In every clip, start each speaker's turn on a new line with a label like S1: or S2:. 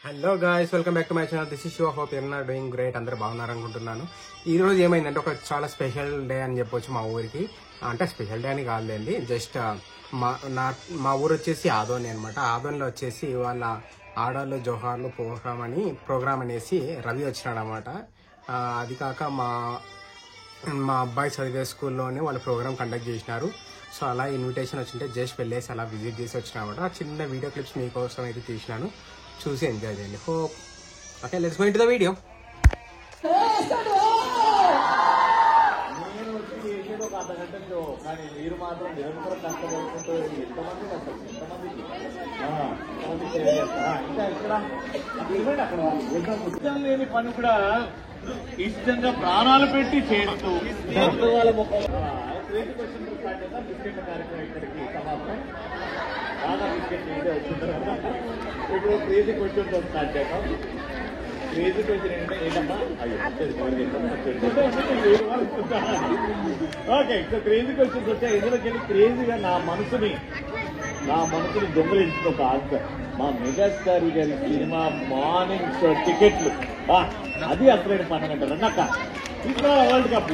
S1: Hello guys, welcome back to my channel. This is show. Hope you are doing great. అందరూ బాగున్నారు అనుకుంటున్నాను. ఈ రోజు ఏమైందంటే ఒక చాలా స్పెషల్ డే అని చెప్పొచ్చు మా ఊరికి. అంటే స్పెషల్ డే అని కాదులేండి, జస్ట్ మా ఊరు వచ్చేసి ఆదోని అనమాట. ఆదోనిలో వచ్చేసి వాళ్ళ ఆడాళ్ళు జోహార్లు ప్రోగ్రామ్ అనేసి రవి వచ్చినాడు అనమాట. అది కాక మా అబ్బాయి చదివే స్కూల్లోనే వాళ్ళు ప్రోగ్రామ్ కండక్ట్ చేసినారు. సో అలా ఇన్విటేషన్ వచ్చింటే జస్ట్ వెళ్ళేసి అలా విజిట్ చేసి వచ్చినా అనమాట. చిన్న వీడియో క్లిప్స్ మీకోసం అయితే తీసినాను, చూసి ఎంజాయ్ చేయండి. Hope okay, let's go into the video.
S2: మీరు మాత్రం నిరంతరం కష్టపడుకుంటూ ఎంతమంది ఇష్టం లేని పని కూడా ఇష్టంగా ప్రాణాలు పెట్టి చేస్తూ వాళ్ళ బిస్కెట్ కార్యక్రమం ఇక్కడికి సమాప్తం. బాగా బిస్కెట్ వచ్చిన తర్వాత ఇప్పుడు క్రేజీ క్వశ్చన్తో స్టార్ట్ చేద్దాం. క్రేజీ క్వశ్చన్ ఏంటంటే ఏంటమ్మా ఓకే. సో క్రేజీ క్వశ్చన్స్ వచ్చాయి. ఎందులోకి వెళ్ళి క్రేజీగా నా మనసుని దొంగలించిన ఒక ఆన్సర్. మా మెగాస్టార్ గారి సినిమా మార్నింగ్ షో టికెట్లు, అది అసలైన పండుగ అంటారు అన్నాక ఇంకా వరల్డ్ కప్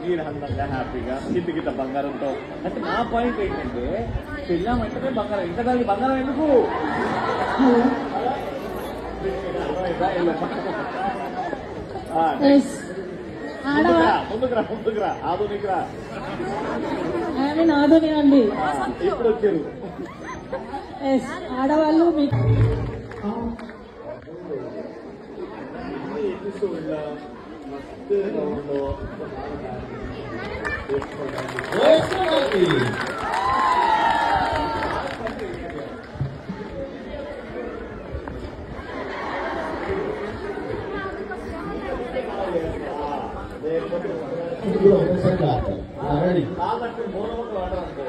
S2: మీరు అందంగా హ్యాపీగా కింద బంగారంతో. అంటే నా పాయింట్ ఏంటంటే పెళ్ళామంటేనే బంగారం, ఇంకా దానికి బంగారం ఎందుకు? ముందుకురా ఆధునికరా
S3: ఆధునిక అండి.
S2: ఇప్పుడు వచ్చారు
S3: ఆడవాళ్ళు మీకు
S2: ఎపిసోడ్లో మస్తు రౌండ్లో కాబట్టి మూలముఖం ఆడరంటే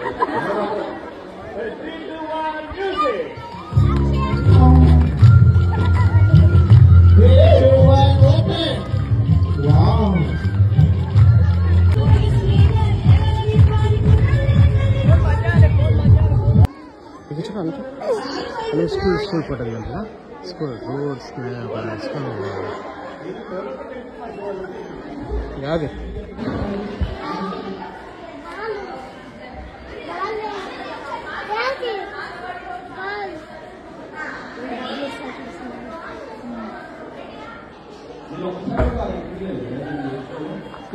S1: స్కూల్ పోతుంది కదా, స్కూల్ రోడ్స్ కాదు.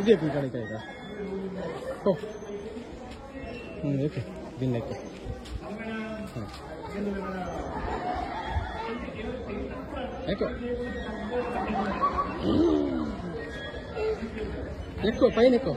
S1: ఇదే ఇక్కడ ఓకే, దీన్ని ఎక్కువ పైన ఎక్కువ